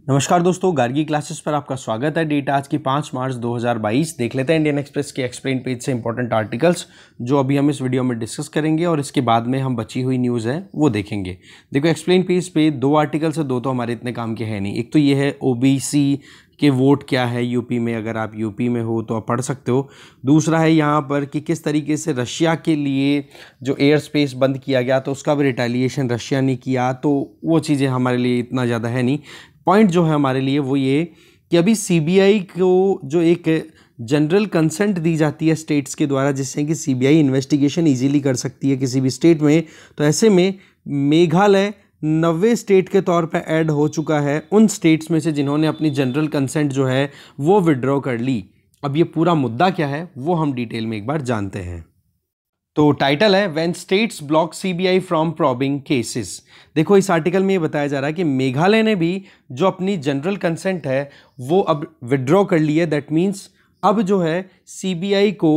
नमस्कार दोस्तों, गार्गी क्लासेस पर आपका स्वागत है। डेट आज की 5 मार्च 2022। देख लेते हैं इंडियन एक्सप्रेस के एक्सप्लेन पेज से इंपॉर्टेंट आर्टिकल्स जो अभी हम इस वीडियो में डिस्कस करेंगे और इसके बाद में हम बची हुई न्यूज़ है वो देखेंगे। देखो, एक्सप्लेन पेज पे 2 आर्टिकल्स है, 2 तो हमारे इतने काम के हैं नहीं। एक तो ये है ओबीसी के वोट क्या है यूपी में, अगर आप यूपी में हो तो आप पढ़ सकते हो। दूसरा है यहाँ पर कि किस तरीके से रशिया के लिए जो एयर स्पेस बंद किया गया तो उसका भी रिटेलिएशन रशिया ने किया, तो वो चीज़ें हमारे लिए इतना ज़्यादा है नहीं। पॉइंट जो है हमारे लिए वो ये कि अभी सीबीआई को जो एक जनरल कंसेंट दी जाती है स्टेट्स के द्वारा, जिससे कि सीबीआई इन्वेस्टिगेशन इजीली कर सकती है किसी भी स्टेट में, तो ऐसे में मेघालय 90 स्टेट के तौर पे ऐड हो चुका है उन स्टेट्स में से जिन्होंने अपनी जनरल कंसेंट जो है वो विड्रॉ कर ली। अब ये पूरा मुद्दा क्या है वो हम डिटेल में एक बार जानते हैं। तो टाइटल है when states block CBI from probing cases. देखो, इस आर्टिकल में ये बताया जा रहा है कि मेघालय ने भी जो अपनी जनरल कंसेंट है वो अब विड्रॉ कर ली है। दैट मीन्स अब जो है सीबीआई को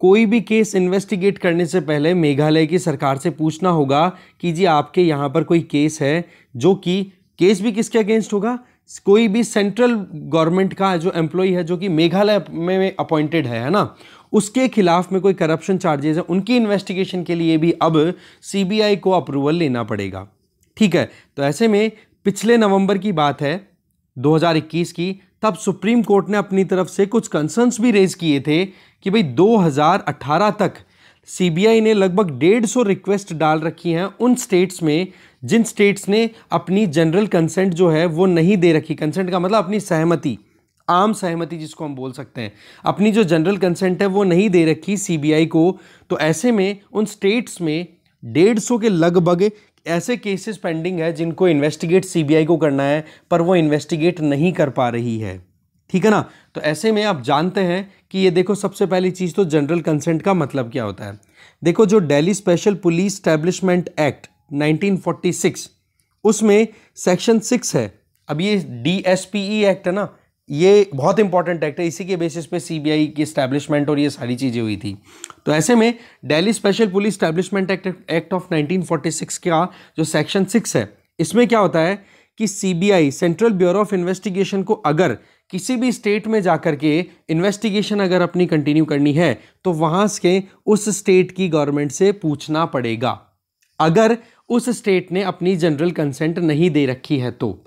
कोई भी केस इन्वेस्टिगेट करने से पहले मेघालय की सरकार से पूछना होगा कि जी आपके यहाँ पर कोई केस है, जो कि केस भी किसके अगेंस्ट होगा, कोई भी सेंट्रल गवर्नमेंट का जो एम्प्लॉय है जो कि मेघालय में अपॉइंटेड है ना, उसके खिलाफ में कोई करप्शन चार्जेस है, उनकी इन्वेस्टिगेशन के लिए भी अब सीबीआई को अप्रूवल लेना पड़ेगा। ठीक है, तो ऐसे में पिछले नवंबर की बात है 2021 की, तब सुप्रीम कोर्ट ने अपनी तरफ से कुछ कंसर्न्स भी रेज किए थे कि भाई 2018 तक सीबीआई ने लगभग 150 रिक्वेस्ट डाल रखी हैं उन स्टेट्स में जिन स्टेट्स ने अपनी जनरल कंसेंट जो है वो नहीं दे रखी। कंसेंट का मतलब अपनी सहमति, आम सहमति जिसको हम बोल सकते हैं, अपनी जो जनरल कंसेंट है वो नहीं दे रखी सीबीआई को। तो ऐसे में उन स्टेट्स में 150 के लगभग ऐसे केसेस पेंडिंग है जिनको इन्वेस्टिगेट सीबीआई को करना है, पर वो इन्वेस्टिगेट नहीं कर पा रही है। ठीक है ना। तो ऐसे में आप जानते हैं कि ये देखो, सबसे पहली चीज़ तो जनरल कंसेंट का मतलब क्या होता है। देखो, जो Delhi special police establishment act 1946 उसमें सेक्शन 6 है। अब ये DSPE एक्ट है ना, ये बहुत इंपॉर्टेंट एक्ट है, इसी के बेसिस पे सीबीआई की स्टैब्लिशमेंट और ये सारी चीज़ें हुई थी। तो ऐसे में Delhi special police establishment act of 1946 का जो सेक्शन 6 है, इसमें क्या होता है कि CBI central bureau of investigation को अगर किसी भी स्टेट में जाकर के इन्वेस्टिगेशन अगर अपनी कंटिन्यू करनी है तो वहाँ से उस स्टेट की गवर्नमेंट से पूछना पड़ेगा, अगर उस स्टेट ने अपनी जनरल कंसेंट नहीं दे रखी है तो।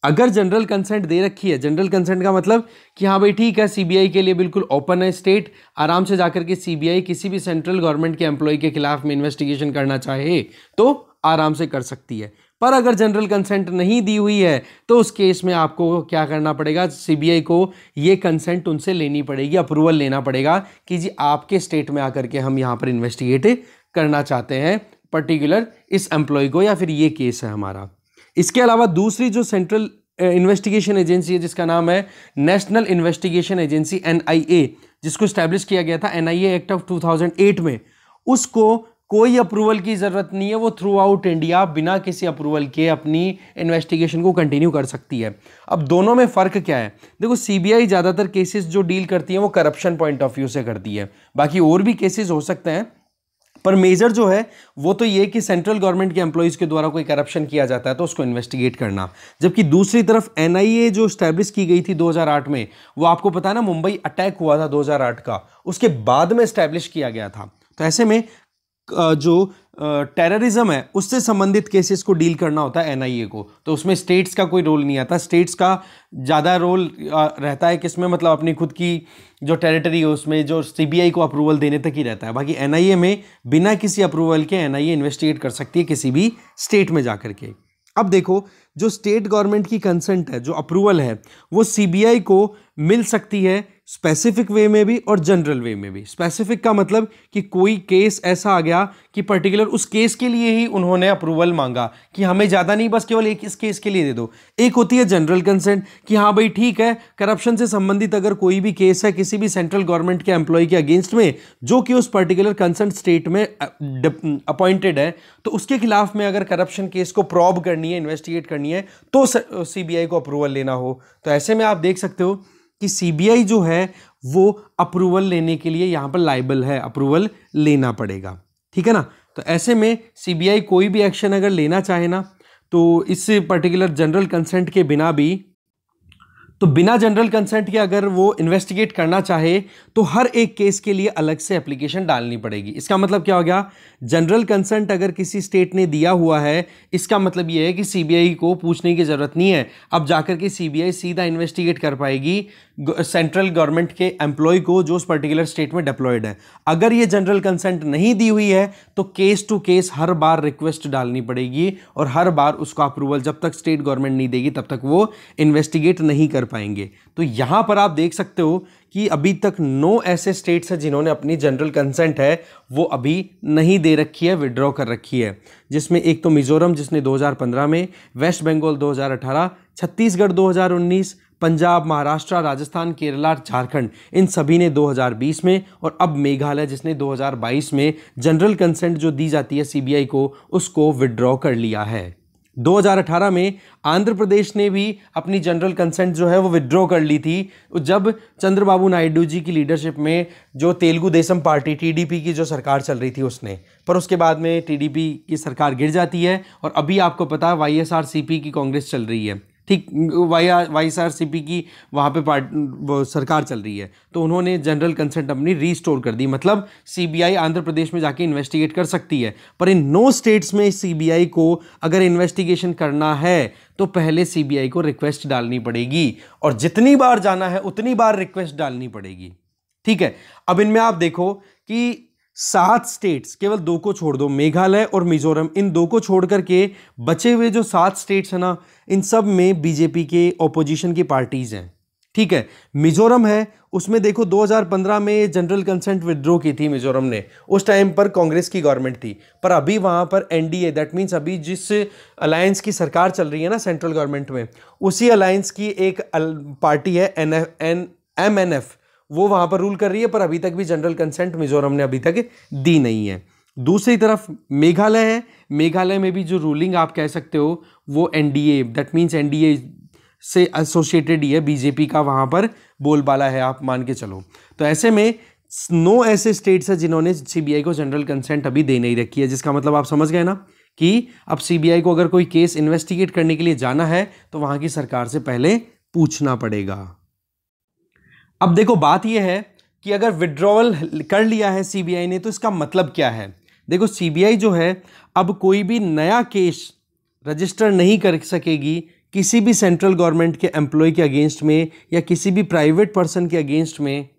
अगर जनरल कंसेंट दे रखी है, जनरल कंसेंट का मतलब कि हाँ भाई ठीक है, सीबीआई के लिए बिल्कुल ओपन है, स्टेट आराम से जाकर के सीबीआई किसी भी सेंट्रल गवर्नमेंट के एम्प्लॉय के खिलाफ में इन्वेस्टिगेशन करना चाहे तो आराम से कर सकती है। पर अगर जनरल कंसेंट नहीं दी हुई है तो उस केस में आपको क्या करना पड़ेगा, सीबीआई को ये कंसेंट उनसे लेनी पड़ेगी, अप्रूवल लेना पड़ेगा कि जी आपके स्टेट में आकर के हम यहाँ पर इन्वेस्टिगेट करना चाहते हैं पर्टिकुलर इस एम्प्लॉय को, या फिर ये केस है हमारा। इसके अलावा दूसरी जो सेंट्रल इन्वेस्टिगेशन एजेंसी है जिसका नाम है नेशनल इन्वेस्टिगेशन एजेंसी NIA, जिसको स्टैब्लिश किया गया था NIA एक्ट ऑफ 2008 में, उसको कोई अप्रूवल की ज़रूरत नहीं है, वो थ्रू आउट इंडिया बिना किसी अप्रूवल के अपनी इन्वेस्टिगेशन को कंटिन्यू कर सकती है। अब दोनों में फ़र्क क्या है, देखो सीबीआई ज़्यादातर केसेस जो डील करती है वो करप्शन पॉइंट ऑफ व्यू से करती है, बाकी और भी केसेस हो सकते हैं, पर मेजर जो है वो तो ये कि सेंट्रल गवर्नमेंट के एम्प्लॉइज़ के द्वारा कोई करप्शन किया जाता है तो उसको इन्वेस्टिगेट करना। जबकि दूसरी तरफ NIA जो स्टैब्लिश की गई थी 2008 में, वो आपको पता है ना, मुंबई अटैक हुआ था 2008 का, उसके बाद में स्टैब्लिश किया गया था। तो ऐसे में जो टेररिज्म है उससे संबंधित केसेस को डील करना होता है NIA को, तो उसमें स्टेट्स का कोई रोल नहीं आता। स्टेट्स का ज़्यादा रोल रहता है किसमें, मतलब अपनी खुद की जो टेरिटरी है उसमें जो सीबीआई को अप्रूवल देने तक ही रहता है। बाकी NIA में बिना किसी अप्रूवल के NIA इन्वेस्टिगेट कर सकती है किसी भी स्टेट में जाकर के। अब देखो, जो स्टेट गवर्नमेंट की कंसेंट है, जो अप्रूवल है, वो सीबीआई को मिल सकती है स्पेसिफिक वे में भी और जनरल वे में भी। स्पेसिफिक का मतलब कि कोई केस ऐसा आ गया कि पर्टिकुलर उस केस के लिए ही उन्होंने अप्रूवल मांगा कि हमें ज़्यादा नहीं, बस केवल एक इस केस के लिए दे दो। एक होती है जनरल कंसेंट कि हाँ भाई ठीक है, करप्शन से संबंधित अगर कोई भी केस है किसी भी सेंट्रल गवर्नमेंट के एम्प्लॉय के अगेंस्ट में जो कि उस पर्टिकुलर कंसर्न स्टेट में अपॉइंटेड है, तो उसके खिलाफ में अगर करप्शन केस को प्रॉब करनी है, इन्वेस्टिगेट करनी है, तो सीबीआई को अप्रूवल लेना हो। तो ऐसे में आप देख सकते हो कि सीबीआई जो है वो अप्रूवल लेने के लिए यहाँ पर लायबल है, अप्रूवल लेना पड़ेगा। ठीक है ना। तो ऐसे में सीबीआई कोई भी एक्शन अगर लेना चाहे ना, तो इस पर्टिकुलर जनरल कंसेंट के बिना भी तो बिना जनरल कंसेंट के अगर वो इन्वेस्टिगेट करना चाहे तो हर एक केस के लिए अलग से एप्लीकेशन डालनी पड़ेगी। इसका मतलब क्या हो गया, जनरल कंसेंट अगर किसी स्टेट ने दिया हुआ है, इसका मतलब ये है कि सीबीआई को पूछने की जरूरत नहीं है। अब जाकर के सीबीआई सीधा इन्वेस्टिगेट कर पाएगी सेंट्रल गवर्नमेंट के एम्प्लॉय को जो उस पर्टिकुलर स्टेट में डिप्लॉयड है। अगर ये जनरल कंसेंट नहीं दी हुई है तो केस टू केस हर बार रिक्वेस्ट डालनी पड़ेगी और हर बार उसका अप्रूवल जब तक स्टेट गवर्नमेंट नहीं देगी तब तक वो इन्वेस्टिगेट नहीं कर पाएंगे। तो यहां पर आप देख सकते हो कि अभी तक 9 ऐसे स्टेट्स हैं जिन्होंने अपनी जनरल कंसेंट है वो अभी नहीं दे रखी है, विड्रॉ कर रखी है, जिसमें एक तो मिजोरम जिसने 2015 में, वेस्ट बंगाल 2018, छत्तीसगढ़ 2019, पंजाब, महाराष्ट्र, राजस्थान, केरला, झारखंड, इन सभी ने 2020 में, और अब मेघालय जिसने 2022 में जनरल कंसेंट जो दी जाती है सीबीआई को उसको विड्रॉ कर लिया है। 2018 में आंध्र प्रदेश ने भी अपनी जनरल कंसेंट जो है वो विड्रॉ कर ली थी जब चंद्रबाबू नायडू जी की लीडरशिप में जो तेलुगु देशम पार्टी टीडीपी की जो सरकार चल रही थी उसने, पर उसके बाद में टीडीपी की सरकार गिर जाती है और अभी आपको पता है वाईएसआरसीपी की कांग्रेस चल रही है, ठीक, वाईएसआरसीपी की वहाँ पे सरकार चल रही है, तो उन्होंने जनरल कंसेंट अपनी रीस्टोर कर दी। मतलब सीबीआई आंध्र प्रदेश में जाके इन्वेस्टिगेट कर सकती है, पर इन 9 स्टेट्स में सीबीआई को अगर इन्वेस्टिगेशन करना है तो पहले सीबीआई को रिक्वेस्ट डालनी पड़ेगी और जितनी बार जाना है उतनी बार रिक्वेस्ट डालनी पड़ेगी। ठीक है, अब इनमें आप देखो कि 7 स्टेट्स, केवल 2 को छोड़ दो, मेघालय और मिजोरम, इन 2 को छोड़ करके बचे हुए जो 7 स्टेट्स हैं ना, इन सब में बीजेपी के ऑपोजिशन की पार्टीज हैं। ठीक है, मिजोरम है, उसमें देखो 2015 में जनरल कंसेंट विड्रॉ की थी मिजोरम ने, उस टाइम पर कांग्रेस की गवर्नमेंट थी, पर अभी वहां पर एनडीए, दैट मीन्स अभी जिस अलायंस की सरकार चल रही है ना सेंट्रल गवर्नमेंट में, उसी अलायंस की एक पार्टी है एमएनएफ, वो वहां पर रूल कर रही है, पर अभी तक भी जनरल कंसेंट मिजोरम ने अभी तक दी नहीं है। दूसरी तरफ मेघालय है, मेघालय में भी जो रूलिंग आप कह सकते हो वो एनडीए, दैट मीन्स एनडीए से एसोसिएटेड ही है, बीजेपी का वहां पर बोलबाला है, आप मान के चलो। तो ऐसे में 9 ऐसे स्टेट्स हैं जिन्होंने सीबीआई को जनरल कंसेंट अभी दे नहीं रखी है, जिसका मतलब आप समझ गए ना कि अब सीबीआई को अगर कोई केस इन्वेस्टिगेट करने के लिए जाना है तो वहां की सरकार से पहले पूछना पड़ेगा। अब देखो बात यह है कि अगर विड्रॉवल कर लिया है सीबीआई ने तो इसका मतलब क्या है। देखो सीबीआई जो है अब कोई भी नया केस रजिस्टर नहीं कर सकेगी किसी भी सेंट्रल गवर्नमेंट के एम्प्लॉय के अगेंस्ट में या किसी भी प्राइवेट पर्सन के अगेंस्ट में,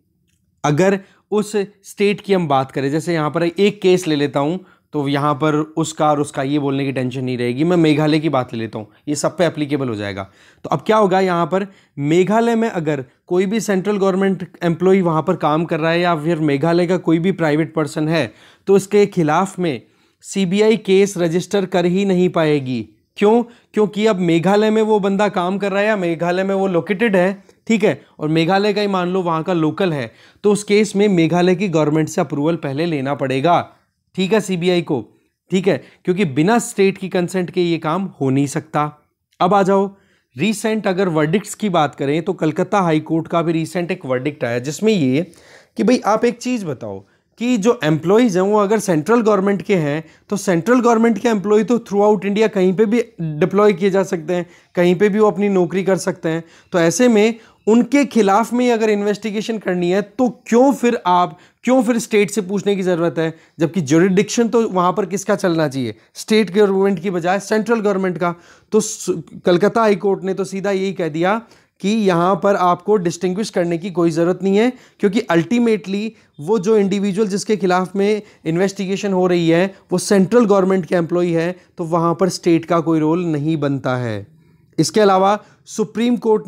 अगर उस स्टेट की हम बात करें। जैसे यहाँ पर एक केस ले लेता हूँ तो यहाँ पर उसका और उसका ये बोलने की टेंशन नहीं रहेगी। मैं मेघालय की बात ले लेता हूँ, ये सब पे एप्लीकेबल हो जाएगा। तो अब क्या होगा, यहाँ पर मेघालय में अगर कोई भी सेंट्रल गवर्नमेंट एम्प्लॉय वहाँ पर काम कर रहा है या फिर मेघालय का कोई भी प्राइवेट पर्सन है तो इसके खिलाफ में सीबीआई केस रजिस्टर कर ही नहीं पाएगी। क्यों? क्योंकि अब मेघालय में वो बंदा काम कर रहा है या मेघालय में वो लोकेटेड है, ठीक है, और मेघालय का ही मान लो वहाँ का लोकल है, तो उस केस में मेघालय की गवर्नमेंट से अप्रूवल पहले लेना पड़ेगा, ठीक है, सीबीआई को, ठीक है, क्योंकि बिना स्टेट की कंसेंट के ये काम हो नहीं सकता। अब आ जाओ रीसेंट अगर वर्डिक्ट्स की बात करें तो कलकत्ता हाई कोर्ट का भी रीसेंट एक वर्डिक्ट आया जिसमें ये कि भाई आप एक चीज़ बताओ कि जो एम्प्लॉयज़ हैं वो अगर सेंट्रल गवर्नमेंट के हैं तो सेंट्रल गवर्नमेंट के एम्प्लॉय तो थ्रू आउट इंडिया कहीं पे भी डिप्लॉय किए जा सकते हैं, कहीं पे भी वो अपनी नौकरी कर सकते हैं। तो ऐसे में उनके खिलाफ में अगर इन्वेस्टिगेशन करनी है तो क्यों फिर स्टेट से पूछने की ज़रूरत है, जबकि ज्यूरिडिक्शन तो वहाँ पर किसका चलना चाहिए, स्टेट गवर्नमेंट की बजाय सेंट्रल गवर्नमेंट का। तो कलकत्ता हाई कोर्ट ने तो सीधा यही कह दिया कि यहाँ पर आपको डिस्टिंग्विश करने की कोई ज़रूरत नहीं है, क्योंकि अल्टीमेटली वो जो इंडिविजुअल जिसके खिलाफ में इन्वेस्टिगेशन हो रही है वो सेंट्रल गवर्नमेंट के एम्प्लॉय है, तो वहाँ पर स्टेट का कोई रोल नहीं बनता है। इसके अलावा सुप्रीम कोर्ट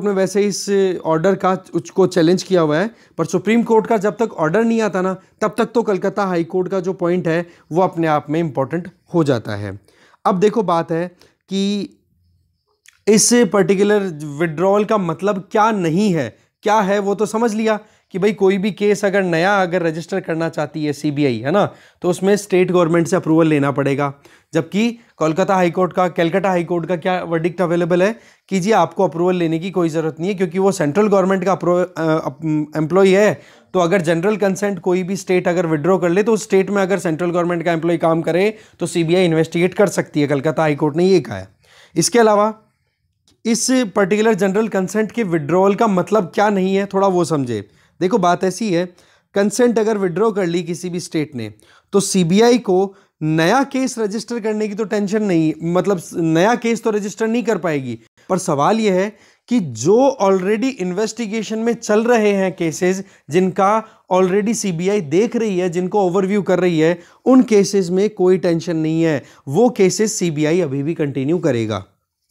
में वैसे इस ऑर्डर का उसको चैलेंज किया हुआ है, पर सुप्रीम कोर्ट का जब तक ऑर्डर नहीं आता ना तब तक तो कलकत्ता हाई कोर्ट का जो पॉइंट है वो अपने आप में इंपॉर्टेंट हो जाता है। अब देखो बात है कि इस पर्टिकुलर विड्रॉल का मतलब क्या नहीं है, क्या है वो तो समझ लिया कि भाई कोई भी केस अगर रजिस्टर करना चाहती है सीबीआई, है ना, तो उसमें स्टेट गवर्नमेंट से अप्रूवल लेना पड़ेगा। जबकि कलकत्ता हाई कोर्ट का क्या वर्डिक्ट अवेलेबल है कि जी आपको अप्रूवल लेने की कोई ज़रूरत नहीं है, क्योंकि वो सेंट्रल गवर्नमेंट का एम्प्लॉय है। तो अगर जनरल कंसेंट कोई भी स्टेट अगर विड्रॉ कर ले तो उस स्टेट में अगर सेंट्रल गवर्नमेंट का एम्प्लॉय काम करे तो सीबीआई इन्वेस्टिगेट कर सकती है, कलकत्ता हाई कोर्ट ने ये कहा है। इसके अलावा इस पर्टिकुलर जनरल कंसेंट के विड्रॉल का मतलब क्या नहीं है, थोड़ा वो समझे। देखो बात ऐसी है, कंसेंट अगर विड्रॉ कर ली किसी भी स्टेट ने तो सीबीआई को नया केस रजिस्टर करने की तो टेंशन नहीं, मतलब नया केस तो रजिस्टर नहीं कर पाएगी। पर सवाल यह है कि जो ऑलरेडी इन्वेस्टिगेशन में चल रहे हैं केसेस, जिनका ऑलरेडी सीबीआई देख रही है, जिनको ओवरव्यू कर रही है, उन केसेस में कोई टेंशन नहीं है, वो केसेस सीबीआई अभी भी कंटिन्यू करेगा।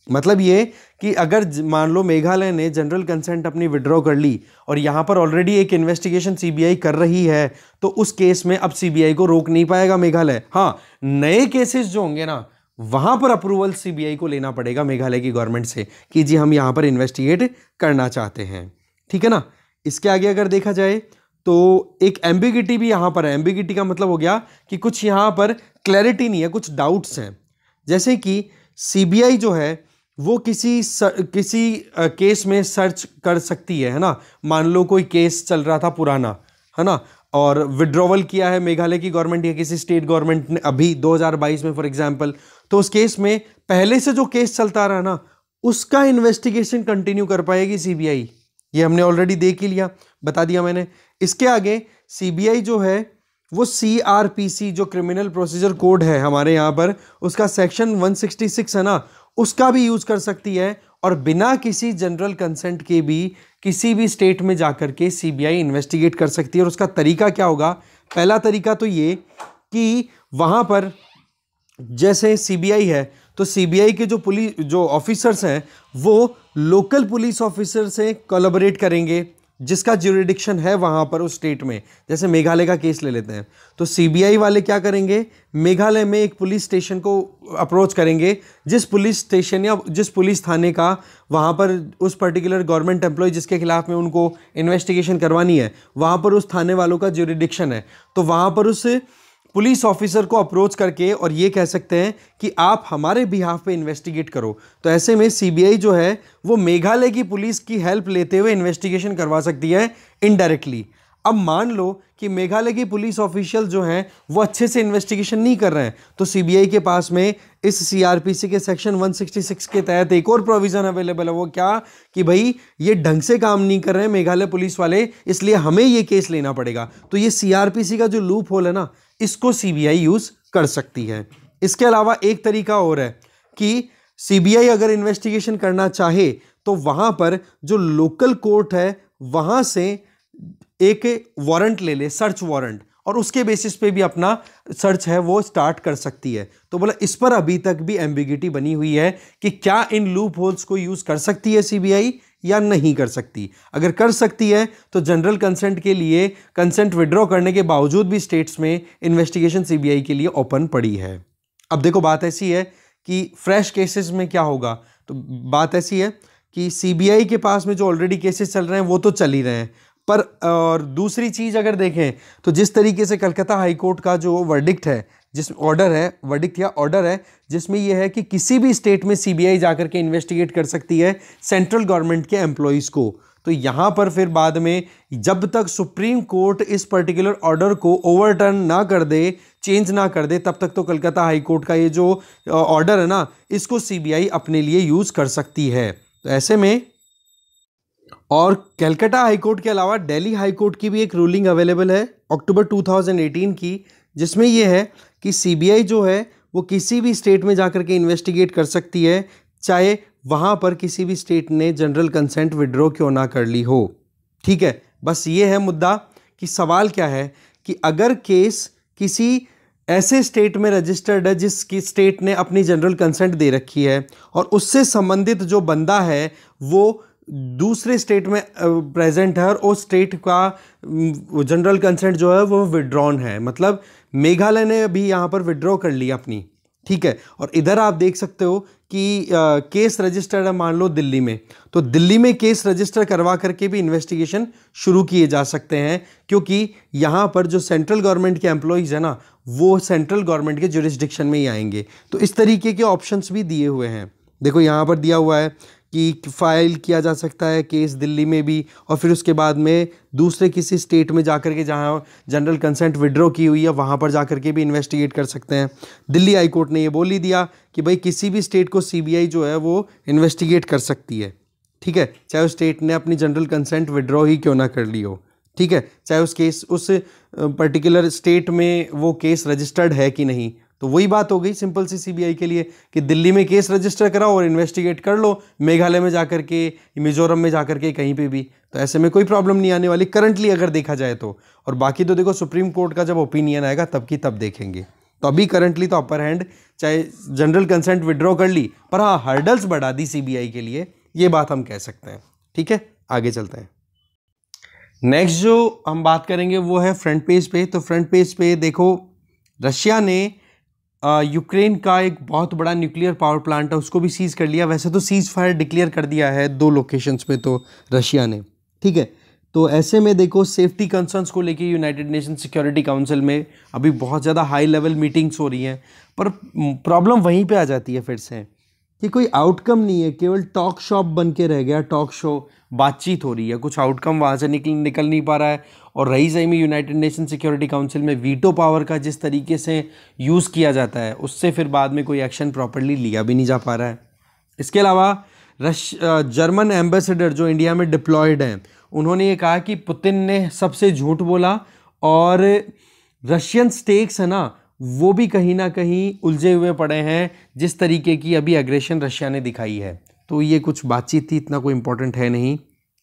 मतलब ये कि अगर मान लो मेघालय ने जनरल कंसेंट अपनी विड्रॉ कर ली और यहां पर ऑलरेडी एक इन्वेस्टिगेशन सीबीआई कर रही है, तो उस केस में अब सीबीआई को रोक नहीं पाएगा मेघालय। हाँ, नए केसेस जो होंगे ना, वहां पर अप्रूवल सीबीआई को लेना पड़ेगा मेघालय की गवर्नमेंट से कि जी हम यहां पर इन्वेस्टिगेट करना चाहते हैं। ठीक है ना। इसके आगे अगर देखा जाए तो एक एम्बिगिटी भी यहां पर है। एम्बिगिटी का मतलब हो गया कि कुछ यहां पर क्लैरिटी नहीं है, कुछ डाउट्स हैं। जैसे कि सीबीआई जो है वो किसी केस में सर्च कर सकती है ना। मान लो कोई केस चल रहा था पुराना, है ना, और विड्रॉवल किया है मेघालय की गवर्नमेंट या किसी स्टेट गवर्नमेंट ने अभी 2022 में फॉर एग्जांपल, तो उस केस में पहले से जो केस चलता रहा ना, उसका इन्वेस्टिगेशन कंटिन्यू कर पाएगी सीबीआई। ये हमने ऑलरेडी देख ही लिया, बता दिया मैंने। इसके आगे सीबीआई जो है वो सीआरपीसी जो क्रिमिनल प्रोसीजर कोड है हमारे यहाँ पर, उसका सेक्शन 166 है ना, उसका भी यूज कर सकती है और बिना किसी जनरल कंसेंट के भी किसी भी स्टेट में जाकर के सीबीआई इन्वेस्टिगेट कर सकती है। और उसका तरीका क्या होगा? पहला तरीका तो ये कि वहां पर जैसे सीबीआई है तो सीबीआई के जो ऑफिसर्स हैं वो लोकल पुलिस ऑफिसर से कोलैबोरेट करेंगे जिसका ज्यूरिडिक्शन है वहां पर उस स्टेट में। जैसे मेघालय का केस ले लेते हैं तो सीबीआई वाले क्या करेंगे, मेघालय में एक पुलिस स्टेशन को अप्रोच करेंगे, जिस पुलिस स्टेशन या जिस पुलिस थाने का वहां पर उस पर्टिकुलर गवर्नमेंट एम्प्लॉय जिसके खिलाफ में उनको इन्वेस्टिगेशन करवानी है, वहां पर उस थाने वालों का ज्यूरिडिक्शन है, तो वहां पर उस पुलिस ऑफिसर को अप्रोच करके और ये कह सकते हैं कि आप हमारे बिहाफ पे इन्वेस्टिगेट करो। तो ऐसे में सीबीआई जो है वो मेघालय की पुलिस की हेल्प लेते हुए इन्वेस्टिगेशन करवा सकती है इनडायरेक्टली। अब मान लो कि मेघालय की पुलिस ऑफिशियल जो हैं वो अच्छे से इन्वेस्टिगेशन नहीं कर रहे हैं, तो सीबीआई के पास में इस सीआरपीसी के सेक्शन 166 के तहत एक और प्रोविजन अवेलेबल है। वो क्या कि भाई ये ढंग से काम नहीं कर रहे हैं मेघालय पुलिस वाले, इसलिए हमें ये केस लेना पड़ेगा। तो ये सीआरपीसी का जो लूप होल है ना, इसको सीबीआई यूज कर सकती है। इसके अलावा एक तरीका और है कि सीबीआई अगर इन्वेस्टिगेशन करना चाहे तो वहां पर जो लोकल कोर्ट है वहां से एक वारंट ले ले, सर्च वारंट, और उसके बेसिस पे भी अपना सर्च है वो स्टार्ट कर सकती है। तो बोला इस पर अभी तक भी एम्बिगिटी बनी हुई है कि क्या इन लूप होल्स को यूज कर सकती है सीबीआई या नहीं कर सकती। अगर कर सकती है तो जनरल कंसेंट के लिए कंसेंट विड्रॉ करने के बावजूद भी स्टेट्स में इन्वेस्टिगेशन सीबीआई के लिए ओपन पड़ी है। अब देखो बात ऐसी है कि फ्रेश केसेस में क्या होगा, तो बात ऐसी है कि सीबीआई के पास में जो ऑलरेडी केसेस चल रहे हैं वो तो चल ही रहे हैं, पर और दूसरी चीज अगर देखें तो जिस तरीके से कलकत्ता हाईकोर्ट का जो वर्डिक्ट है, जिस ऑर्डर है, वर्डिक्ट या ऑर्डर है, जिसमें यह है कि किसी भी स्टेट में सीबीआई जाकर के इन्वेस्टिगेट कर सकती है सेंट्रल गवर्नमेंट के एम्प्लॉइज को। तो यहां पर फिर बाद में जब तक सुप्रीम कोर्ट इस पर्टिकुलर ऑर्डर को ओवरटर्न ना कर दे, चेंज ना कर दे, तब तक तो कलकत्ता हाईकोर्ट का ये जो ऑर्डर है ना, इसको सीबीआई अपने लिए यूज कर सकती है। तो ऐसे में, और कलकत्ता हाईकोर्ट के अलावा दिल्ली हाईकोर्ट की भी एक रूलिंग अवेलेबल है अक्टूबर 2018 की, जिसमें यह है कि सीबीआई जो है वो किसी भी स्टेट में जाकर के इन्वेस्टिगेट कर सकती है, चाहे वहां पर किसी भी स्टेट ने जनरल कंसेंट विड्रॉ क्यों ना कर ली हो। ठीक है, बस ये है मुद्दा कि सवाल क्या है कि अगर केस किसी ऐसे स्टेट में रजिस्टर्ड है जिसकी स्टेट ने अपनी जनरल कंसेंट दे रखी है और उससे संबंधित जो बंदा है वो दूसरे स्टेट में प्रेजेंट है और उस स्टेट का जनरल कंसेंट जो है वो विड्रॉन है, मतलब मेघालय ने अभी यहाँ पर विड्रॉ कर लिया अपनी। ठीक है, और इधर आप देख सकते हो कि केस रजिस्टर्ड है मान लो दिल्ली में, तो दिल्ली में केस रजिस्टर करवा करके भी इन्वेस्टिगेशन शुरू किए जा सकते हैं, क्योंकि यहाँ पर जो सेंट्रल गवर्नमेंट के एम्प्लॉइज है ना, वो सेंट्रल गवर्नमेंट के ज्यूरिसडिक्शन में ही आएंगे। तो इस तरीके के ऑप्शंस भी दिए हुए हैं। देखो यहाँ पर दिया हुआ है कि फाइल किया जा सकता है केस दिल्ली में भी, और फिर उसके बाद में दूसरे किसी स्टेट में जाकर के जहाँ जनरल कंसेंट विड्रॉ की हुई है वहाँ पर जाकर के भी इन्वेस्टिगेट कर सकते हैं। दिल्ली हाई कोर्ट ने ये बोल ही दिया कि भाई किसी भी स्टेट को सीबीआई जो है वो इन्वेस्टिगेट कर सकती है, ठीक है, चाहे उस स्टेट ने अपनी जनरल कंसेंट विड्रॉ ही क्यों ना कर ली हो, ठीक है, चाहे उस केस उस पर्टिकुलर स्टेट में वो केस रजिस्टर्ड है कि नहीं। तो वही बात हो गई सिंपल सी सीबीआई के लिए कि दिल्ली में केस रजिस्टर कराओ और इन्वेस्टिगेट कर लो, मेघालय में जाकर के, मिजोरम में जाकर के, कहीं पे भी। तो ऐसे में कोई प्रॉब्लम नहीं आने वाली करंटली अगर देखा जाए तो। और बाकी तो देखो सुप्रीम कोर्ट का जब ओपिनियन आएगा तब की तब देखेंगे। तो अभी करंटली तो अपर हैंड, चाहे जनरल कंसेंट विड्रॉ कर ली, पर हाँ हर्डल्स बढ़ा दी सीबीआई के लिए, ये बात हम कह सकते हैं। ठीक है, आगे चलते हैं। नेक्स्ट जो हम बात करेंगे वो है फ्रंट पेज पे। तो फ्रंट पेज पे देखो रशिया ने यूक्रेन का एक बहुत बड़ा न्यूक्लियर पावर प्लांट है उसको भी सीज कर लिया। वैसे तो सीज फायर डिक्लेयर कर दिया है 2 लोकेशंस पे तो रशिया ने, ठीक है। तो ऐसे में देखो सेफ्टी कंसर्न्स को लेके यूनाइटेड नेशन सिक्योरिटी काउंसिल में अभी बहुत ज़्यादा हाई लेवल मीटिंग्स हो रही हैं, पर प्रॉब्लम वहीं पे आ जाती है फिर से कि कोई आउटकम नहीं है, केवल टॉक शॉप बन के रह गया, टॉक शो, बातचीत हो रही है, कुछ आउटकम वहाँ से निकल नहीं पा रहा है। और रही सही में यूनाइटेड नेशन सिक्योरिटी काउंसिल में वीटो पावर का जिस तरीके से यूज़ किया जाता है उससे फिर बाद में कोई एक्शन प्रॉपरली लिया भी नहीं जा पा रहा है। इसके अलावा जर्मन एम्बेसडर जो इंडिया में डिप्लॉयड हैं उन्होंने ये कहा कि पुतिन ने सबसे झूठ बोला और रशियन स्टेक्स है ना वो भी कहीं ना कहीं उलझे हुए पड़े हैं जिस तरीके की अभी एग्रेशन रशिया ने दिखाई है। तो ये कुछ बातचीत थी, इतना कोई इंपॉर्टेंट है नहीं,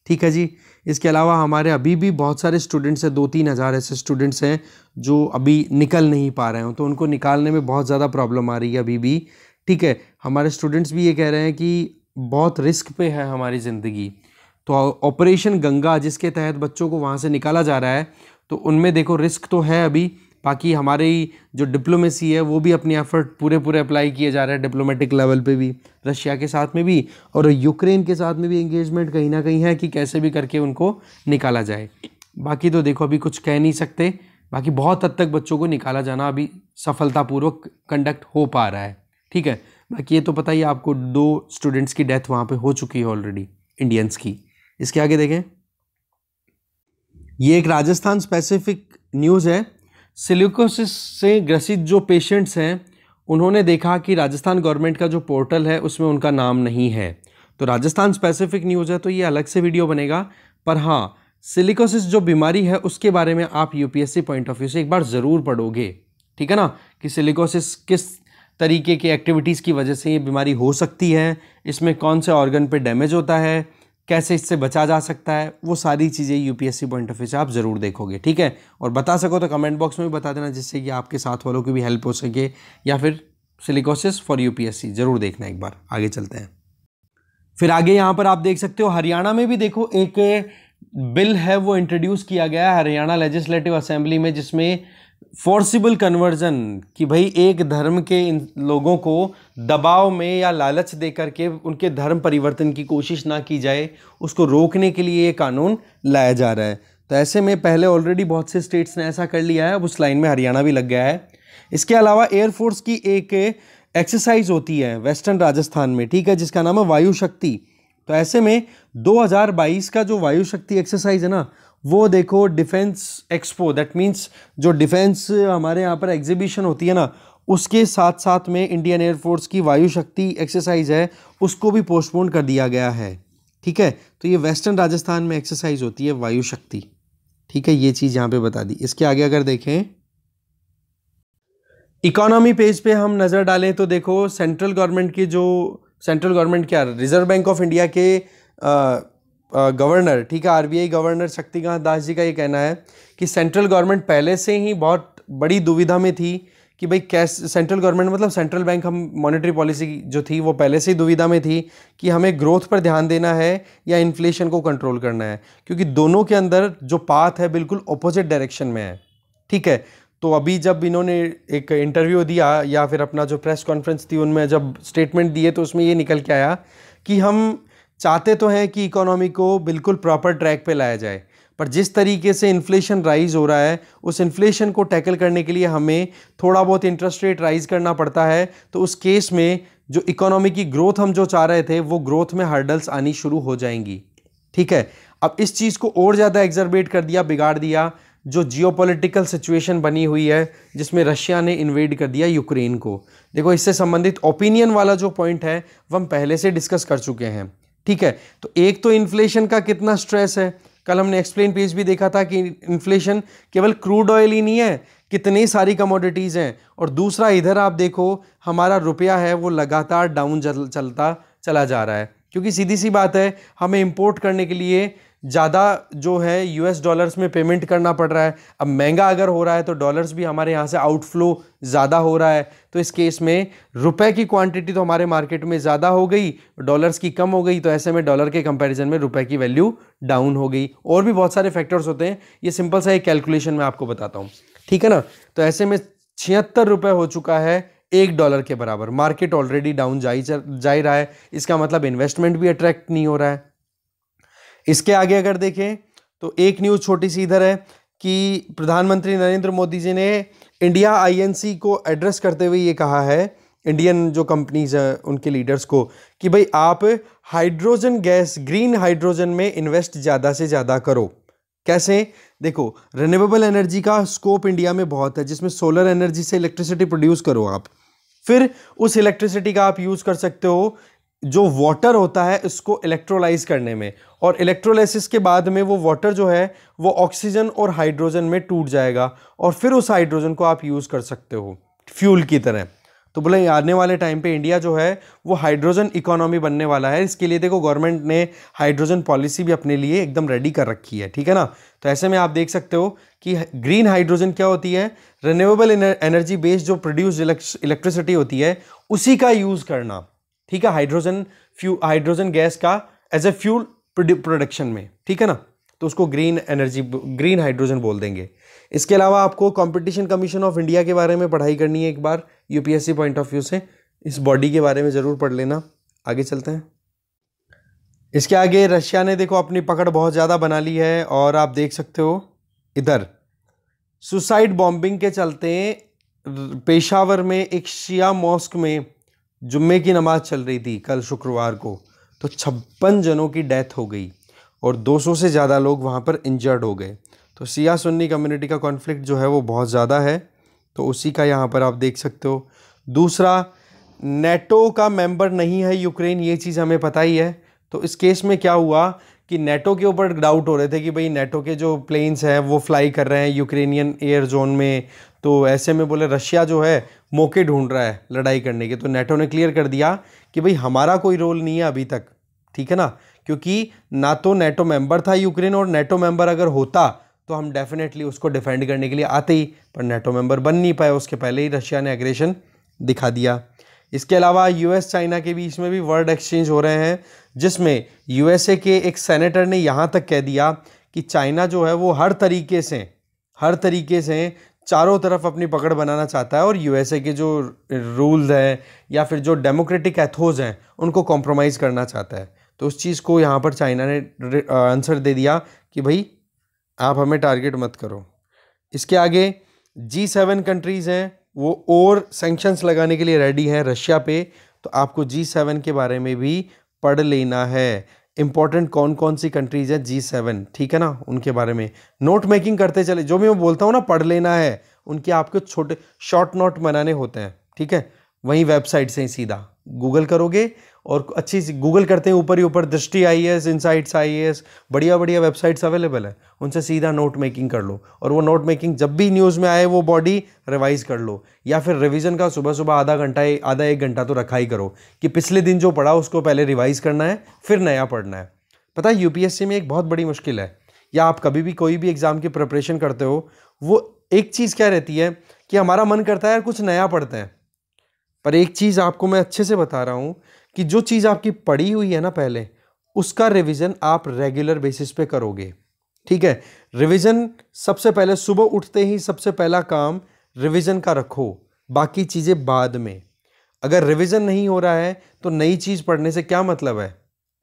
ठीक है जी। इसके अलावा हमारे अभी भी बहुत सारे स्टूडेंट्स हैं, 2-3 हज़ार ऐसे स्टूडेंट्स हैं जो अभी निकल नहीं पा रहे हैं, तो उनको निकालने में बहुत ज़्यादा प्रॉब्लम आ रही है अभी भी, ठीक है। हमारे स्टूडेंट्स भी ये कह रहे हैं कि बहुत रिस्क पे है हमारी ज़िंदगी। तो ऑपरेशन गंगा जिसके तहत बच्चों को वहाँ से निकाला जा रहा है, तो उनमें देखो रिस्क तो है अभी। बाकी हमारी जो डिप्लोमेसी है वो भी अपनी एफर्ट पूरे अप्लाई किए जा रहे हैं डिप्लोमेटिक लेवल पे भी, रशिया के साथ में भी और यूक्रेन के साथ में भी एंगेजमेंट कहीं ना कहीं है कि कैसे भी करके उनको निकाला जाए। बाकी तो देखो अभी कुछ कह नहीं सकते, बाकी बहुत हद तक बच्चों को निकाला जाना अभी सफलतापूर्वक कंडक्ट हो पा रहा है, ठीक है। बाकी ये तो पता ही आपको 2 स्टूडेंट्स की डेथ वहाँ पे हो चुकी है ऑलरेडी, इंडियंस की। इसके आगे देखें, ये एक राजस्थान स्पेसिफिक न्यूज़ है। सिलिकोसिस से ग्रसित जो पेशेंट्स हैं उन्होंने देखा कि राजस्थान गवर्नमेंट का जो पोर्टल है उसमें उनका नाम नहीं है। तो राजस्थान स्पेसिफिक न्यूज़ है तो ये अलग से वीडियो बनेगा, पर हाँ सिलिकोसिस जो बीमारी है उसके बारे में आप यूपीएससी पॉइंट ऑफ व्यू से एक बार ज़रूर पढ़ोगे, ठीक है ना, कि सिलिकोसिस किस तरीके की एक्टिविटीज़ की वजह से ये बीमारी हो सकती है, इसमें कौन से ऑर्गन पे डैमेज होता है, कैसे इससे बचा जा सकता है, वो सारी चीज़ें यूपीएससी पॉइंट ऑफ व्यू से आप ज़रूर देखोगे, ठीक है। और बता सको तो कमेंट बॉक्स में भी बता देना जिससे कि आपके साथ वालों की भी हेल्प हो सके, या फिर सिलिकोसिस फॉर यूपीएससी ज़रूर देखना एक बार। आगे चलते हैं। फिर आगे यहाँ पर आप देख सकते हो हरियाणा में भी देखो एक बिल है वो इंट्रोड्यूस किया गया है हरियाणा लेजिस्लेटिव असेंबली में, जिसमें फोर्सिबल कन्वर्जन कि भाई एक धर्म के इन लोगों को दबाव में या लालच दे करके उनके धर्म परिवर्तन की कोशिश ना की जाए, उसको रोकने के लिए ये कानून लाया जा रहा है। तो ऐसे में पहले ऑलरेडी बहुत से स्टेट्स ने ऐसा कर लिया है, अब उस लाइन में हरियाणा भी लग गया है। इसके अलावा एयरफोर्स की एक एक्सरसाइज होती है वेस्टर्न राजस्थान में, ठीक है, जिसका नाम है वायु शक्ति। तो ऐसे में 2022 का जो वायु शक्ति एक्सरसाइज है ना, वो देखो डिफेंस एक्सपो, दैट मीन्स जो डिफेंस हमारे यहाँ पर एग्जीबिशन होती है ना, उसके साथ साथ में इंडियन एयरफोर्स की वायु शक्ति एक्सरसाइज है उसको भी पोस्टपोन कर दिया गया है, ठीक है। तो ये वेस्टर्न राजस्थान में एक्सरसाइज होती है वायु शक्ति, ठीक है, ये चीज़ यहाँ पे बता दी। इसके आगे अगर देखें इकोनॉमी पेज पे हम नज़र डालें तो देखो सेंट्रल गवर्नमेंट क्या रिजर्व बैंक ऑफ इंडिया के गवर्नर, ठीक है, आरबीआई गवर्नर शक्तिकांत दास जी का ये कहना है कि सेंट्रल गवर्नमेंट पहले से ही बहुत बड़ी दुविधा में थी कि भाई कैसे, सेंट्रल गवर्नमेंट मतलब सेंट्रल बैंक, हम मॉनेटरी पॉलिसी जो थी वो पहले से ही दुविधा में थी कि हमें ग्रोथ पर ध्यान देना है या इन्फ्लेशन को कंट्रोल करना है, क्योंकि दोनों के अंदर जो पाथ है बिल्कुल ऑपोजिट डायरेक्शन में है, ठीक है। तो अभी जब इन्होंने एक इंटरव्यू दिया या फिर अपना जो प्रेस कॉन्फ्रेंस थी उनमें जब स्टेटमेंट दिए तो उसमें ये निकल के आया कि हम चाहते तो हैं कि इकोनॉमी को बिल्कुल प्रॉपर ट्रैक पे लाया जाए, पर जिस तरीके से इन्फ्लेशन राइज हो रहा है उस इन्फ्लेशन को टैकल करने के लिए हमें थोड़ा बहुत इंटरेस्ट रेट राइज करना पड़ता है। तो उस केस में जो इकोनॉमी की ग्रोथ हम जो चाह रहे थे वो ग्रोथ में हर्डल्स आनी शुरू हो जाएंगी। ठीक है, अब इस चीज़ को और ज़्यादा एग्जर्बेट कर दिया, बिगाड़ दिया जो जियोपॉलिटिकल सिचुएशन बनी हुई है जिसमें रशिया ने इन्वेड कर दिया यूक्रेन को। देखो, इससे संबंधित ओपिनियन वाला जो पॉइंट है वो हम पहले से डिस्कस कर चुके हैं। ठीक है, तो एक तो इन्फ्लेशन का कितना स्ट्रेस है, कल हमने एक्सप्लेन पेज भी देखा था कि इन्फ्लेशन केवल क्रूड ऑयल ही नहीं है, कितनी सारी कमोडिटीज़ हैं। और दूसरा इधर आप देखो हमारा रुपया है वो लगातार डाउन चलता चला जा रहा है, क्योंकि सीधी सी बात है हमें इंपोर्ट करने के लिए ज़्यादा जो है यूएस डॉलर्स में पेमेंट करना पड़ रहा है। अब महंगा अगर हो रहा है तो डॉलर्स भी हमारे यहाँ से आउटफ्लो ज़्यादा हो रहा है, तो इस केस में रुपए की क्वांटिटी तो हमारे मार्केट में ज़्यादा हो गई, डॉलर्स की कम हो गई, तो ऐसे में डॉलर के कंपैरिजन में रुपए की वैल्यू डाउन हो गई। और भी बहुत सारे फैक्टर्स होते हैं, ये सिंपल सा एक कैलकुलेशन मैं आपको बताता हूँ। ठीक है ना, तो ऐसे में 76 रुपये हो चुका है $1 के बराबर। मार्केट ऑलरेडी डाउन जा ही रहा है, इसका मतलब इन्वेस्टमेंट भी अट्रैक्ट नहीं हो रहा है। इसके आगे अगर देखें तो एक न्यूज़ छोटी सी इधर है कि प्रधानमंत्री नरेंद्र मोदी जी ने इंडिया आईएनसी को एड्रेस करते हुए ये कहा है, इंडियन जो कंपनीज हैं उनके लीडर्स को, कि भाई आप हाइड्रोजन गैस, ग्रीन हाइड्रोजन में इन्वेस्ट ज़्यादा से ज़्यादा करो। कैसे? देखो, रिन्यूएबल एनर्जी का स्कोप इंडिया में बहुत है, जिसमें सोलर एनर्जी से इलेक्ट्रिसिटी प्रोड्यूस करो आप, फिर उस इलेक्ट्रिसिटी का आप यूज़ कर सकते हो जो वाटर होता है इसको इलेक्ट्रोलाइज करने में, और इलेक्ट्रोलाइसिस के बाद में वो वाटर जो है वो ऑक्सीजन और हाइड्रोजन में टूट जाएगा, और फिर उस हाइड्रोजन को आप यूज़ कर सकते हो फ्यूल की तरह। तो बोले आने वाले टाइम पे इंडिया जो है वो हाइड्रोजन इकोनॉमी बनने वाला है। इसके लिए देखो गवर्नमेंट ने हाइड्रोजन पॉलिसी भी अपने लिए एकदम रेडी कर रखी है। ठीक है ना, तो ऐसे में आप देख सकते हो कि ग्रीन हाइड्रोजन क्या होती है, रिन्यूएबल एनर्जी बेस्ड जो प्रोड्यूस इलेक्ट्रिसिटी होती है उसी का यूज़ करना। ठीक है, हाइड्रोजन गैस का एज ए फ्यूल प्रोडक्शन में। ठीक है ना, तो उसको ग्रीन हाइड्रोजन बोल देंगे। इसके अलावा आपको कंपटीशन कमीशन ऑफ इंडिया के बारे में पढ़ाई करनी है एक बार, यूपीएससी पॉइंट ऑफ व्यू से इस बॉडी के बारे में ज़रूर पढ़ लेना। आगे चलते हैं। इसके आगे रशिया ने देखो अपनी पकड़ बहुत ज़्यादा बना ली है, और आप देख सकते हो इधर सुसाइड बॉम्बिंग के चलते पेशावर में एक शिया मॉस्क में जुम्मे की नमाज चल रही थी कल शुक्रवार को, तो 56 जनों की डेथ हो गई और 200 से ज़्यादा लोग वहाँ पर इंजर्ड हो गए। तो शिया सुन्नी कम्युनिटी का कॉन्फ्लिक्ट जो है वो बहुत ज़्यादा है, तो उसी का यहाँ पर आप देख सकते हो। दूसरा, नेटो का मेंबर नहीं है यूक्रेन, ये चीज़ हमें पता ही है। तो इस केस में क्या हुआ कि नेटो के ऊपर डाउट हो रहे थे कि भाई नेटो के जो प्लेन्स हैं वो फ्लाई कर रहे हैं यूक्रेनियन एयर जोन में, तो ऐसे में बोले रशिया जो है मौके ढूंढ रहा है लड़ाई करने के। तो नेटो ने क्लियर कर दिया कि भाई हमारा कोई रोल नहीं है अभी तक। ठीक है ना, क्योंकि ना तो नेटो मेंबर था यूक्रेन, और नेटो मेंबर अगर होता तो हम डेफिनेटली उसको डिफेंड करने के लिए आते ही, पर नेटो मेंबर बन नहीं पाए, उसके पहले ही रशिया ने एग्रेशन दिखा दिया। इसके अलावा यूएस चाइना के बीच में भी वर्ड एक्सचेंज हो रहे हैं, जिसमें यूएसए के एक सेनेटर ने यहाँ तक कह दिया कि चाइना जो है वो हर तरीके से चारों तरफ अपनी पकड़ बनाना चाहता है, और यूएसए के जो रूल्स हैं या फिर जो डेमोक्रेटिक एथोज हैं उनको कॉम्प्रोमाइज़ करना चाहता है। तो उस चीज़ को यहाँ पर चाइना ने आंसर दे दिया कि भाई आप हमें टारगेट मत करो। इसके आगे G7 कंट्रीज़ हैं वो और सैंक्शंस लगाने के लिए रेडी हैं रशिया पे, तो आपको G7 के बारे में भी पढ़ लेना है। इंपॉर्टेंट कौन कौन सी कंट्रीज़ है G7, ठीक है ना, उनके बारे में नोट मेकिंग करते चले। जो भी मैं बोलता हूँ ना पढ़ लेना है, उनके आपको छोटे शॉर्ट नोट बनाने होते हैं। ठीक है, वहीं वेबसाइट से ही सीधा गूगल करोगे, और अच्छी सी गूगल करते हैं ऊपर ही ऊपर दृष्टि IAS, इनसाइट्स IAS, बढ़िया बढ़िया वेबसाइट्स अवेलेबल है, उनसे सीधा नोट मेकिंग कर लो। और वो नोट मेकिंग जब भी न्यूज़ में आए वो बॉडी रिवाइज कर लो, या फिर रिवीजन का सुबह सुबह आधा एक घंटा तो रखा ही करो कि पिछले दिन जो पढ़ा उसको पहले रिवाइज करना है फिर नया पढ़ना है। पता है यूपीएससी में एक बहुत बड़ी मुश्किल है, या आप कभी भी कोई भी एग्ज़ाम की प्रिपरेशन करते हो, वो एक चीज़ क्या रहती है कि हमारा मन करता है यार कुछ नया पढ़ते हैं, पर एक चीज़ आपको मैं अच्छे से बता रहा हूँ कि जो चीज़ आपकी पढ़ी हुई है ना पहले, उसका रिवीजन आप रेगुलर बेसिस पे करोगे। ठीक है, रिवीजन सबसे पहले सुबह उठते ही सबसे पहला काम रिवीजन का रखो, बाकी चीज़ें बाद में। अगर रिवीजन नहीं हो रहा है तो नई चीज़ पढ़ने से क्या मतलब है,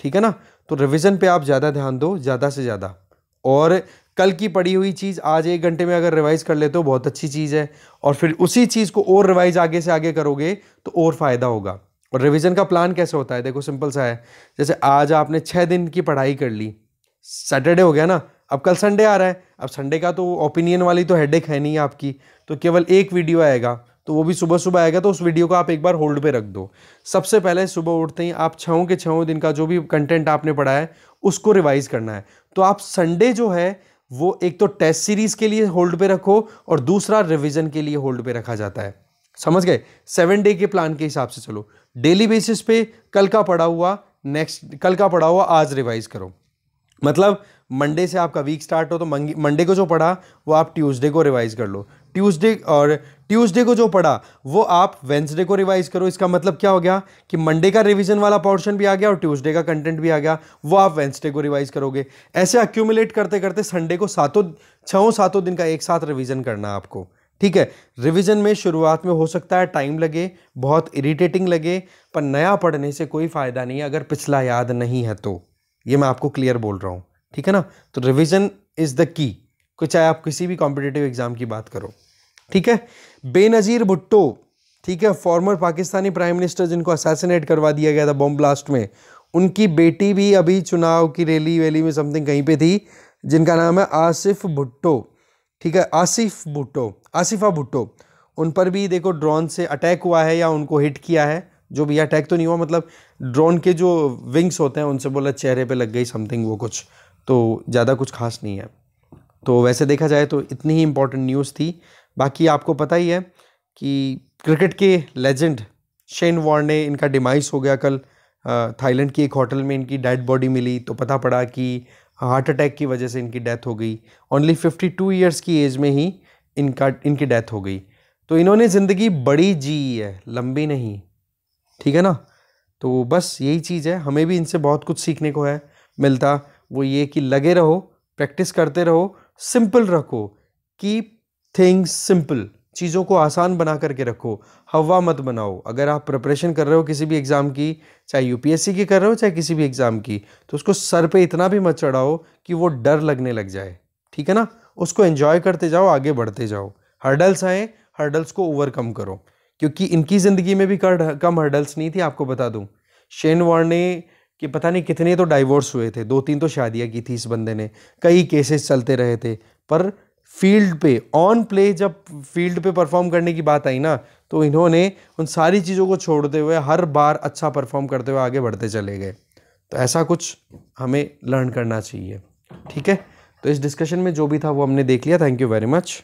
ठीक है ना। तो रिवीजन पे आप ज़्यादा ध्यान दो, ज़्यादा से ज़्यादा, और कल की पढ़ी हुई चीज़ आज 1 घंटे में अगर रिवाइज कर लेते हो बहुत अच्छी चीज़ है, और फिर उसी चीज़ को और रिवाइज आगे से आगे करोगे तो और फ़ायदा होगा। और रिवीजन का प्लान कैसे होता है, देखो सिंपल सा है। जैसे आज आपने 6 दिन की पढ़ाई कर ली, सैटरडे हो गया ना, अब कल संडे आ रहा है। अब संडे का तो ओपिनियन वाली तो हेडेक है नहीं आपकी, तो केवल एक वीडियो आएगा, तो वो भी सुबह सुबह आएगा। तो उस वीडियो को आप एक बार होल्ड पे रख दो। सबसे पहले सुबह उठते ही आप 6 के 6 दिन का जो भी कंटेंट आपने पढ़ा है उसको रिवाइज करना है। तो आप संडे जो है वो एक तो टेस्ट सीरीज के लिए होल्ड पे रखो और दूसरा रिवीजन के लिए होल्ड पे रखा जाता है। समझ गए? 7 डे के प्लान के हिसाब से चलो। डेली बेसिस पे कल का पढ़ा हुआ आज रिवाइज करो। मतलब मंडे से आपका वीक स्टार्ट हो तो मंडे को जो पढ़ा वो आप ट्यूसडे को रिवाइज कर लो, ट्यूसडे को जो पढ़ा वो आप वेंसडे को रिवाइज करो। इसका मतलब क्या हो गया कि मंडे का रिवीजन वाला पोर्शन भी आ गया और ट्यूसडे का कंटेंट भी आ गया, वो आप वेंसडे को रिवाइज करोगे। ऐसे अक्यूमुलेट करते करते संडे को 6 दिन का एक साथ रिवीजन करना है आपको। ठीक है? रिवीजन में शुरुआत में हो सकता है टाइम लगे, बहुत इरिटेटिंग लगे, पर नया पढ़ने से कोई फायदा नहीं है अगर पिछला याद नहीं है तो। ये मैं आपको क्लियर बोल रहा हूं, ठीक है ना? तो रिवीजन इज द की, चाहे आप किसी भी कॉम्पिटिटिव एग्जाम की बात करो। ठीक है? बेनजीर भुट्टो, ठीक है, फॉर्मर पाकिस्तानी प्राइम मिनिस्टर जिनको असैसिनेट करवा दिया गया था बॉम्ब ब्लास्ट में, उनकी बेटी भी अभी चुनाव की रैली वैली में समथिंग कहीं पे थी, जिनका नाम है आसिफ भुट्टो। ठीक है? आसिफा भुट्टो। उन पर भी देखो ड्रोन से अटैक हुआ है या उनको हिट किया है, जो भी अटैक तो नहीं हुआ, मतलब ड्रोन के जो विंग्स होते हैं उनसे बोला चेहरे पे लग गई समथिंग, वो कुछ तो ज़्यादा कुछ खास नहीं है। तो वैसे देखा जाए तो इतनी ही इंपॉर्टेंट न्यूज़ थी। बाकी आपको पता ही है कि क्रिकेट के लेजेंड शेन वॉर्ने, इनका डिमाइस हो गया कल। थाईलैंड की एक होटल में इनकी डेड बॉडी मिली तो पता पड़ा कि हार्ट अटैक की वजह से इनकी डेथ हो गई। ओनली 52 ईयर्स की एज में ही इनकी डेथ हो गई। तो इन्होंने ज़िंदगी बड़ी जी है, लंबी नहीं। ठीक है ना? तो बस यही चीज़ है, हमें भी इनसे बहुत कुछ सीखने को है मिलता। वो ये कि लगे रहो, प्रैक्टिस करते रहो, सिंपल रखो, कीप थिंग्स सिंपल, चीज़ों को आसान बना करके रखो, हवा मत बनाओ। अगर आप प्रिपरेशन कर रहे हो किसी भी एग्ज़ाम की, चाहे यूपीएससी की कर रहे हो चाहे किसी भी एग्ज़ाम की, तो उसको सर पे इतना भी मत चढ़ाओ कि वो डर लगने लग जाए। ठीक है ना? उसको एंजॉय करते जाओ, आगे बढ़ते जाओ। हर्डल्स आए, हर्डल्स को ओवरकम करो, क्योंकि इनकी ज़िंदगी में भी कम हर्डल्स नहीं थी। आपको बता दूं, शेन वॉर्ने कि पता नहीं कितने तो डाइवोर्स हुए थे, 2-3 तो शादियां की थी इस बंदे ने, कई केसेस चलते रहे थे, पर फील्ड पे ऑन प्ले जब फील्ड पे परफॉर्म करने की बात आई ना, तो इन्होंने उन सारी चीज़ों को छोड़ते हुए हर बार अच्छा परफॉर्म करते हुए आगे बढ़ते चले गए। तो ऐसा कुछ हमें लर्न करना चाहिए। ठीक है? तो इस डिस्कशन में जो भी था वो हमने देख लिया। Thank you very much.